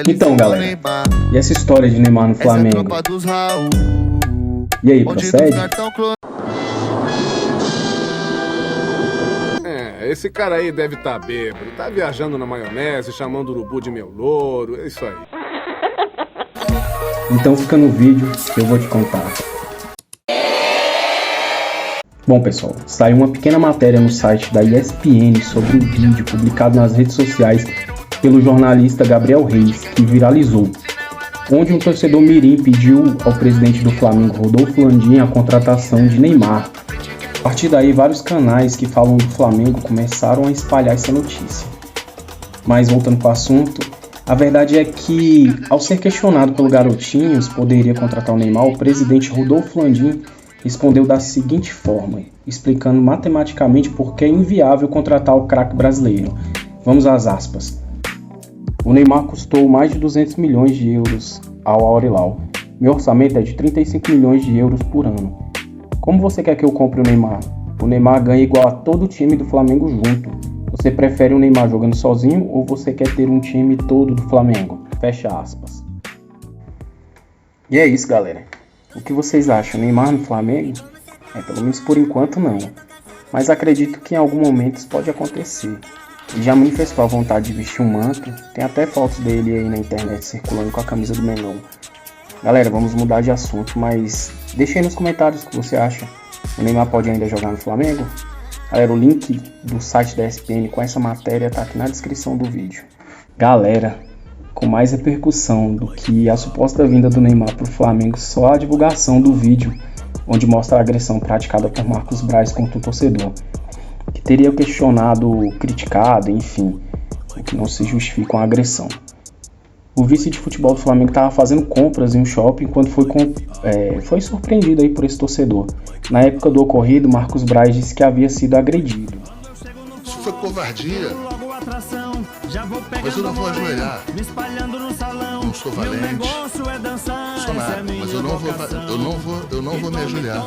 Então, galera, e essa história de Neymar no Flamengo? E aí, procede? Esse cara aí deve estar bêbado, tá viajando na maionese, chamando o urubu de meu louro, é isso aí. Então fica no vídeo que eu vou te contar. Bom, pessoal, saiu uma pequena matéria no site da ESPN sobre o vídeo publicado nas redes sociais pelo jornalista Gabriel Reis, que viralizou, onde um torcedor mirim pediu ao presidente do Flamengo, Rodolfo Landim, a contratação de Neymar. A partir daí, vários canais que falam do Flamengo começaram a espalhar essa notícia. Mas voltando para o assunto, a verdade é que, ao ser questionado pelo garotinho se poderia contratar o Neymar, o presidente Rodolfo Landim respondeu da seguinte forma, explicando matematicamente por que é inviável contratar o craque brasileiro. Vamos às aspas. O Neymar custou mais de 200 milhões de euros ao Al Hilal. Meu orçamento é de 35 milhões de euros por ano. Como você quer que eu compre o Neymar? O Neymar ganha igual a todo o time do Flamengo junto. Você prefere o Neymar jogando sozinho ou você quer ter um time todo do Flamengo? Fecha aspas. E é isso, galera. O que vocês acham? Neymar no Flamengo? Pelo menos por enquanto não. Mas acredito que em algum momento isso pode acontecer. Ele já manifestou a vontade de vestir um manto. Tem até fotos dele aí na internet circulando com a camisa do Mengão. Galera, vamos mudar de assunto, mas deixa aí nos comentários o que você acha. O Neymar pode ainda jogar no Flamengo? Galera, o link do site da ESPN com essa matéria tá aqui na descrição do vídeo. Galera, com mais repercussão do que a suposta vinda do Neymar para o Flamengo, só a divulgação do vídeo onde mostra a agressão praticada por Marcos Braz contra o torcedor, que teria questionado, criticado, enfim, o que não se justifica com a agressão. O vice de futebol do Flamengo estava fazendo compras em um shopping quando foi surpreendido aí por esse torcedor. Na época do ocorrido, Marcos Braz disse que havia sido agredido. Isso foi covardia. Mas eu não vou ajoelhar. Não sou valente. Não sou nada. Mas eu não vou me ajoelhar.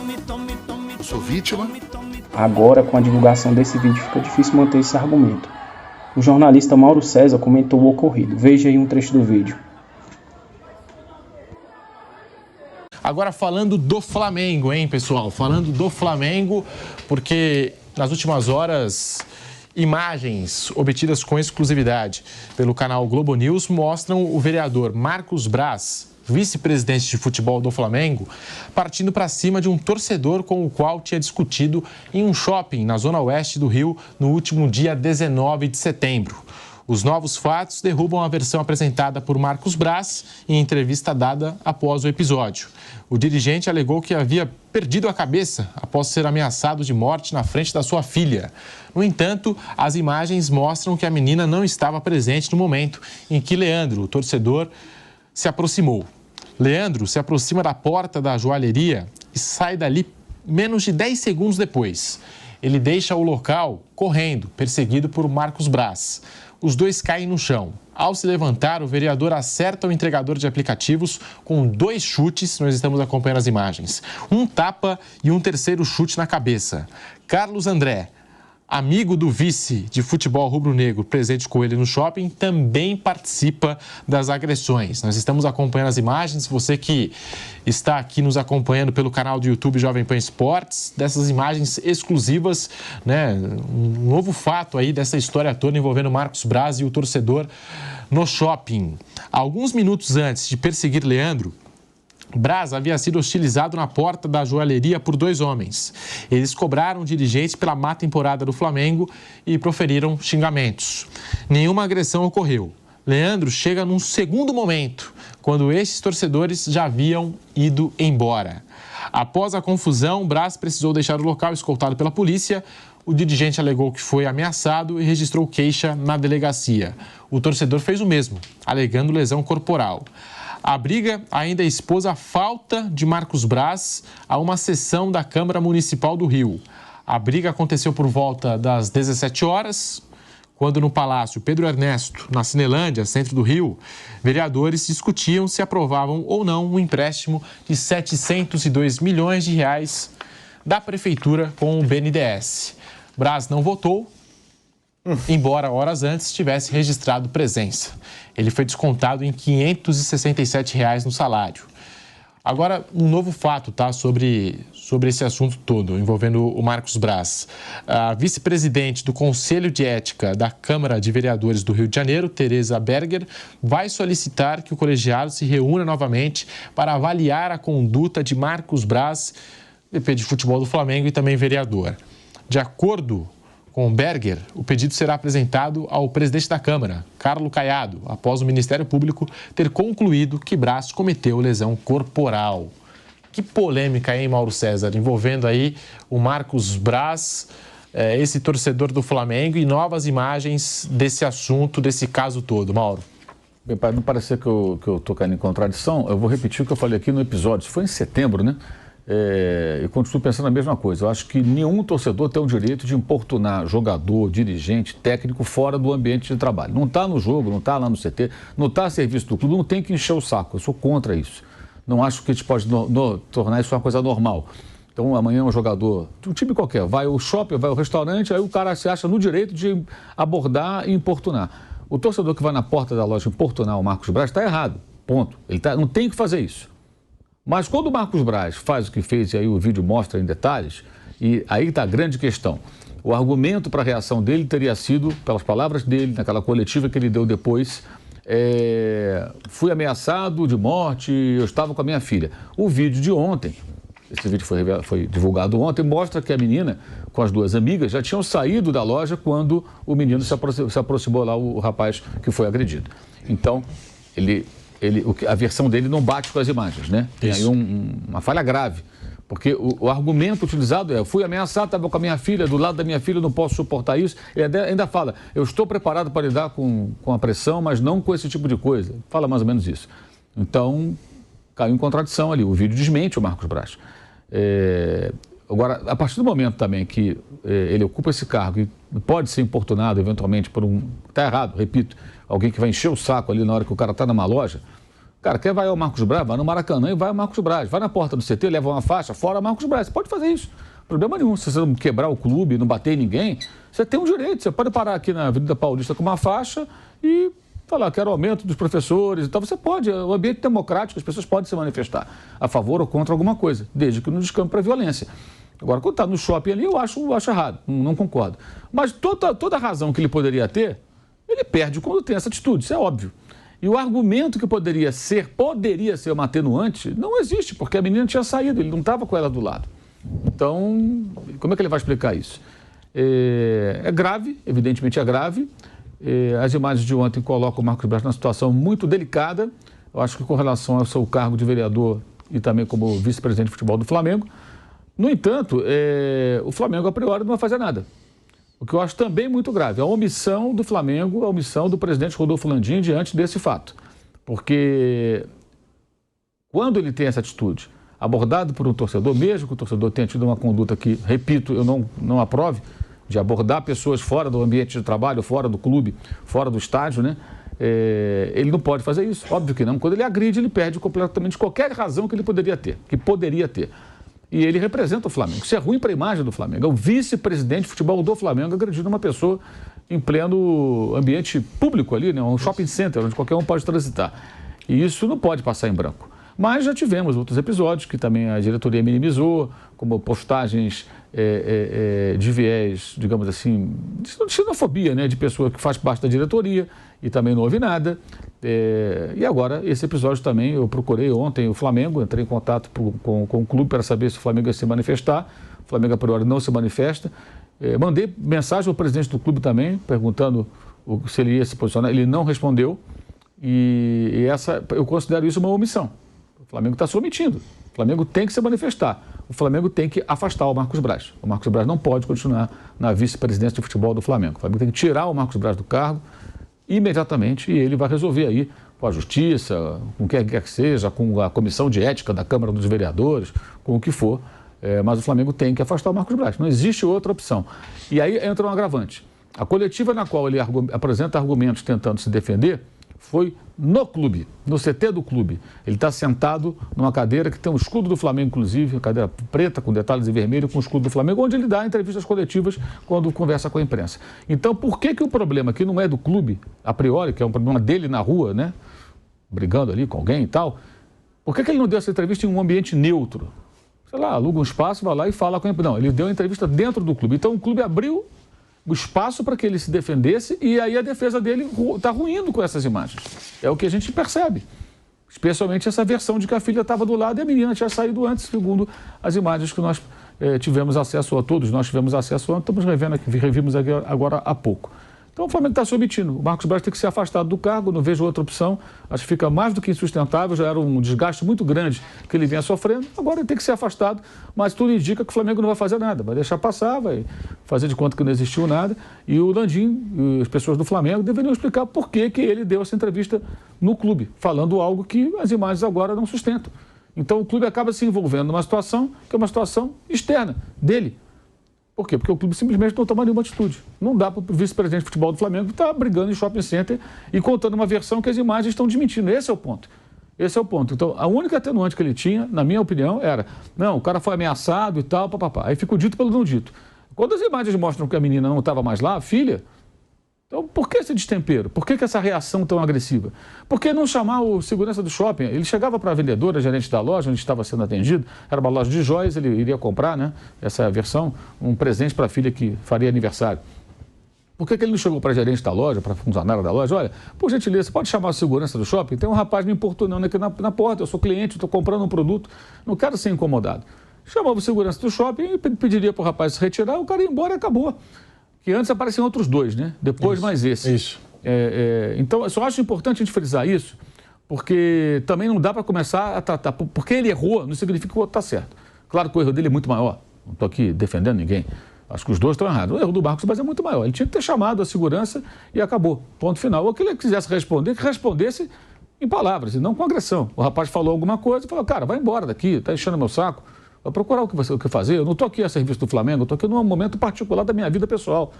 Eu sou vítima. Agora, com a divulgação desse vídeo, fica difícil manter esse argumento. O jornalista Mauro César comentou o ocorrido. Veja aí um trecho do vídeo. Agora falando do Flamengo, hein, pessoal? Falando do Flamengo, porque nas últimas horas, imagens obtidas com exclusividade pelo canal Globo News mostram o vereador Marcos Braz, vice-presidente de futebol do Flamengo, partindo para cima de um torcedor com o qual tinha discutido em um shopping na zona oeste do Rio no último dia 19 de setembro. Os novos fatos derrubam a versão apresentada por Marcos Braz em entrevista dada após o episódio. O dirigente alegou que havia perdido a cabeça após ser ameaçado de morte na frente da sua filha. No entanto, as imagens mostram que a menina não estava presente no momento em que Leandro, o torcedor, se aproximou. Leandro se aproxima da porta da joalheria e sai dali menos de 10 segundos depois. Ele deixa o local correndo, perseguido por Marcos Braz. Os dois caem no chão. Ao se levantar, o vereador acerta o entregador de aplicativos com 2 chutes, nós estamos acompanhando as imagens, um tapa e um terceiro chute na cabeça. Carlos André, amigo do vice de futebol rubro-negro presente com ele no shopping, também participa das agressões. Nós estamos acompanhando as imagens. Você que está aqui nos acompanhando pelo canal do YouTube Jovem Pan Esportes, dessas imagens exclusivas, né? Um novo fato aí dessa história toda envolvendo Marcos Braz e o torcedor no shopping. Alguns minutos antes de perseguir Leandro, Braz havia sido hostilizado na porta da joalheria por 2 homens. Eles cobraram o dirigente pela má temporada do Flamengo e proferiram xingamentos. Nenhuma agressão ocorreu. Leandro chega num segundo momento, quando esses torcedores já haviam ido embora. Após a confusão, Braz precisou deixar o local escoltado pela polícia. O dirigente alegou que foi ameaçado e registrou queixa na delegacia. O torcedor fez o mesmo, alegando lesão corporal. A briga ainda expôs a falta de Marcos Braz a uma sessão da Câmara Municipal do Rio. A briga aconteceu por volta das 17 horas, quando no Palácio Pedro Ernesto, na Cinelândia, centro do Rio, vereadores discutiam se aprovavam ou não um empréstimo de 702 milhões de reais da Prefeitura com o BNDES. Braz não votou embora horas antes tivesse registrado presença. Ele foi descontado em R$ 567 no salário. Agora, um novo fato, tá, sobre esse assunto todo, envolvendo o Marcos Braz. A vice-presidente do Conselho de Ética da Câmara de Vereadores do Rio de Janeiro, Tereza Berger, vai solicitar que o colegiado se reúna novamente para avaliar a conduta de Marcos Braz, VP de futebol do Flamengo e também vereador. De acordo com Berger, o pedido será apresentado ao presidente da Câmara, Carlos Caiado, após o Ministério Público ter concluído que Braz cometeu lesão corporal. Que polêmica, hein, Mauro César, envolvendo aí o Marcos Braz, esse torcedor do Flamengo, e novas imagens desse assunto, desse caso todo. Mauro. Bem, para não parecer que eu estou caindo em contradição, eu vou repetir o que eu falei aqui no episódio. Isso foi em setembro, né? Eu continuo pensando a mesma coisa. Eu acho que nenhum torcedor tem o direito de importunar jogador, dirigente, técnico fora do ambiente de trabalho. Não está no jogo, não está lá no CT, não está a serviço do clube, não tem que encher o saco. Eu sou contra isso. Não acho que a gente pode tornar isso uma coisa normal. Então, amanhã um jogador, um time qualquer, vai ao shopping, vai ao restaurante, aí o cara se acha no direito de abordar e importunar. O torcedor que vai na porta da loja importunar o Marcos Braz está errado, ponto. Ele não tem que fazer isso. Mas quando o Marcos Braz faz o que fez, e aí o vídeo mostra em detalhes, e aí está a grande questão. O argumento para a reação dele teria sido, pelas palavras dele, naquela coletiva que ele deu depois, fui ameaçado de morte, eu estava com a minha filha. O vídeo de ontem, esse vídeo foi divulgado ontem, mostra que a menina, com as duas amigas, já tinham saído da loja quando o menino se aproximou lá, o rapaz que foi agredido. Então, a versão dele não bate com as imagens, né? Tem aí uma falha grave, porque o argumento utilizado é: fui ameaçado, estava com a minha filha, do lado da minha filha, não posso suportar isso. Ele ainda fala: eu estou preparado para lidar com a pressão, mas não com esse tipo de coisa. Fala mais ou menos isso. Então, caiu em contradição ali. O vídeo desmente o Marcos Braz. Agora, a partir do momento também que ele ocupa esse cargo e pode ser importunado eventualmente por está errado, repito, alguém que vai encher o saco ali na hora que o cara está numa loja. Cara, quer vai ao Marcos Braz, vai no Maracanã e vai ao Marcos Braz. Vai na porta do CT, leva uma faixa, fora Marcos Braz. Você pode fazer isso. Problema nenhum. Se você não quebrar o clube, não bater em ninguém, você tem um direito. Você pode parar aqui na Avenida Paulista com uma faixa e falar: quero aumento dos professores e tal. Você pode. O ambiente democrático, as pessoas podem se manifestar a favor ou contra alguma coisa, desde que não descampe para a violência. Agora, quando está no shopping ali, eu acho errado. Não concordo. Mas toda a razão que ele poderia ter, ele perde quando tem essa atitude. Isso é óbvio. E o argumento que poderia ser uma atenuante, não existe, porque a menina tinha saído, ele não estava com ela do lado. Então, como é que ele vai explicar isso? É grave, evidentemente é grave. As imagens de ontem colocam o Marcos Braz numa situação muito delicada. Eu acho que com relação ao seu cargo de vereador e também como vice-presidente de futebol do Flamengo. No entanto, o Flamengo a priori não vai fazer nada. O que eu acho também muito grave, a omissão do Flamengo, a omissão do presidente Rodolfo Landim diante desse fato. Porque quando ele tem essa atitude, abordado por um torcedor, mesmo que o torcedor tenha tido uma conduta que, repito, eu não aprove, de abordar pessoas fora do ambiente de trabalho, fora do clube, fora do estádio, né? Ele não pode fazer isso, óbvio que não. Quando ele agride, ele perde completamente qualquer razão que ele poderia ter. E ele representa o Flamengo. Isso é ruim para a imagem do Flamengo. É o vice-presidente de futebol do Flamengo agredindo uma pessoa em pleno ambiente público ali, né? Um shopping center, onde qualquer um pode transitar. E isso não pode passar em branco. Mas já tivemos outros episódios que também a diretoria minimizou, como postagens de viés, digamos assim, de xenofobia, né? De pessoa que faz parte da diretoria e também não houve nada. E agora, esse episódio também, eu procurei ontem o Flamengo, entrei em contato com o clube para saber se o Flamengo ia se manifestar. O Flamengo, a priori, não se manifesta. Mandei mensagem ao presidente do clube também, perguntando se ele ia se posicionar. Ele não respondeu. E eu considero isso uma omissão. O Flamengo está se omitindo. O Flamengo tem que se manifestar. O Flamengo tem que afastar o Marcos Braz. O Marcos Braz não pode continuar na vice-presidência de futebol do Flamengo. O Flamengo tem que tirar o Marcos Braz do cargo imediatamente, e ele vai resolver aí com a justiça, com quem quer que seja, com a comissão de ética da Câmara dos Vereadores, com o que for, mas o Flamengo tem que afastar o Marcos Braz, não existe outra opção. E aí entra um agravante. A coletiva na qual ele apresenta argumentos tentando se defender, foi no clube, no CT do clube. Ele está sentado numa cadeira que tem um escudo do Flamengo, inclusive, uma cadeira preta com detalhes em vermelho, com o escudo do Flamengo, onde ele dá entrevistas coletivas quando conversa com a imprensa. Então, por que o problema aqui não é do clube, a priori, que é um problema dele na rua, né? Brigando ali com alguém e tal, por que ele não deu essa entrevista em um ambiente neutro? Sei lá, aluga um espaço, vai lá e fala com a imprensa. Não, ele deu a entrevista dentro do clube. Então, o clube abriu o espaço para que ele se defendesse e aí a defesa dele está ruindo com essas imagens. É o que a gente percebe. Especialmente essa versão de que a filha estava do lado e a menina tinha saído antes, segundo as imagens que nós tivemos acesso a todos, nós tivemos acesso a, estamos revendo aqui, revimos aqui agora há pouco. Então o Flamengo está se omitindo. O Marcos Braz tem que ser afastado do cargo, não vejo outra opção. Acho que fica mais do que insustentável, já era um desgaste muito grande que ele vinha sofrendo. Agora ele tem que ser afastado, mas tudo indica que o Flamengo não vai fazer nada. Vai deixar passar, vai fazer de conta que não existiu nada. E o Landim e as pessoas do Flamengo deveriam explicar por que ele deu essa entrevista no clube, falando algo que as imagens agora não sustentam. Então o clube acaba se envolvendo numa situação que é uma situação externa dele. Por quê? Porque o clube simplesmente não toma nenhuma atitude. Não dá para o vice-presidente de futebol do Flamengo estar brigando em shopping center e contando uma versão que as imagens estão desmentindo. Esse é o ponto. Esse é o ponto. Então, a única atenuante que ele tinha, na minha opinião, era, não, o cara foi ameaçado e tal, papapá. Aí ficou dito pelo não dito. Quando as imagens mostram que a menina não estava mais lá, a filha, então por que esse destempero? Por que essa reação tão agressiva? Por que não chamar o segurança do shopping? Ele chegava para a vendedora, gerente da loja, onde estava sendo atendido, era uma loja de joias, ele iria comprar, né, essa versão, um presente para a filha que faria aniversário. Por que ele não chegou para a gerente da loja, para a funcionária da loja? Olha, por gentileza, você pode chamar a segurança do shopping? Tem um rapaz me importunando aqui na porta, eu sou cliente, estou comprando um produto, não quero ser incomodado. Chamava o segurança do shopping e pediria para o rapaz se retirar, o cara ia embora e acabou. Que antes apareciam outros dois, né? Depois isso, mais esse. Isso. Então, eu só acho importante a gente frisar isso, porque também não dá para começar a tratar. Porque ele errou, não significa que o outro está certo. Claro que o erro dele é muito maior. Não estou aqui defendendo ninguém. Acho que os dois estão errados. O erro do Marcos Braz é muito maior. Ele tinha que ter chamado a segurança e acabou. Ponto final. Ou que ele quisesse responder, que respondesse em palavras e não com agressão. O rapaz falou alguma coisa e falou, cara, vai embora daqui, está enchendo meu saco. Vai procurar o que fazer. Eu não estou aqui a serviço do Flamengo, eu estou aqui num momento particular da minha vida pessoal.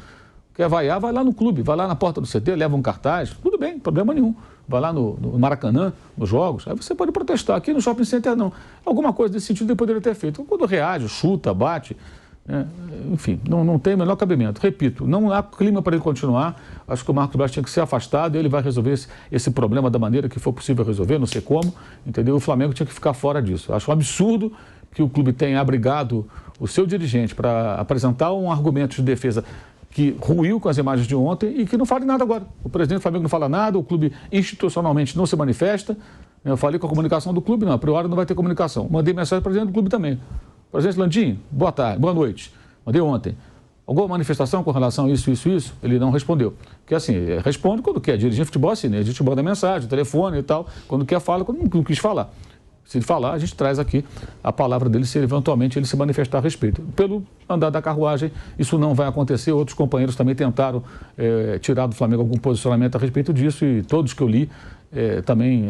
Quer vaiar, vai lá no clube, vai lá na porta do CT, leva um cartaz, tudo bem, problema nenhum. Vai lá no Maracanã, nos jogos, aí você pode protestar. Aqui no shopping center não. Alguma coisa desse sentido ele poderia ter feito. Quando reage, chuta, bate, né? Enfim, não tem o menor cabimento. Repito, não há clima para ele continuar. Acho que o Marcos Braz tinha que ser afastado e ele vai resolver esse problema da maneira que for possível resolver, não sei como, entendeu? O Flamengo tinha que ficar fora disso. Acho um absurdo que o clube tenha abrigado o seu dirigente para apresentar um argumento de defesa que ruiu com as imagens de ontem e que não fale nada agora. O presidente do Flamengo não fala nada, o clube institucionalmente não se manifesta. Eu falei com a comunicação do clube, não, a priori não vai ter comunicação. Mandei mensagem para o presidente do clube também. Presidente Landim, boa tarde, boa noite. Mandei ontem. Alguma manifestação com relação a isso? Ele não respondeu. Porque assim, responde quando quer. Dirigir futebol assim, né? A gente manda mensagem, telefone e tal. Quando quer, fala, quando não quis falar. Se ele falar, a gente traz aqui a palavra dele, se eventualmente ele se manifestar a respeito. Pelo andar da carruagem, isso não vai acontecer. Outros companheiros também tentaram tirar do Flamengo algum posicionamento a respeito disso e todos que eu li também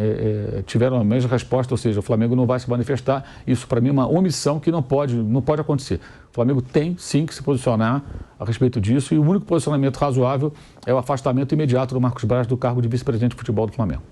tiveram a mesma resposta, ou seja, o Flamengo não vai se manifestar. Isso, para mim, é uma omissão que não pode acontecer. O Flamengo tem, sim, que se posicionar a respeito disso e o único posicionamento razoável é o afastamento imediato do Marcos Braz do cargo de vice-presidente de futebol do Flamengo.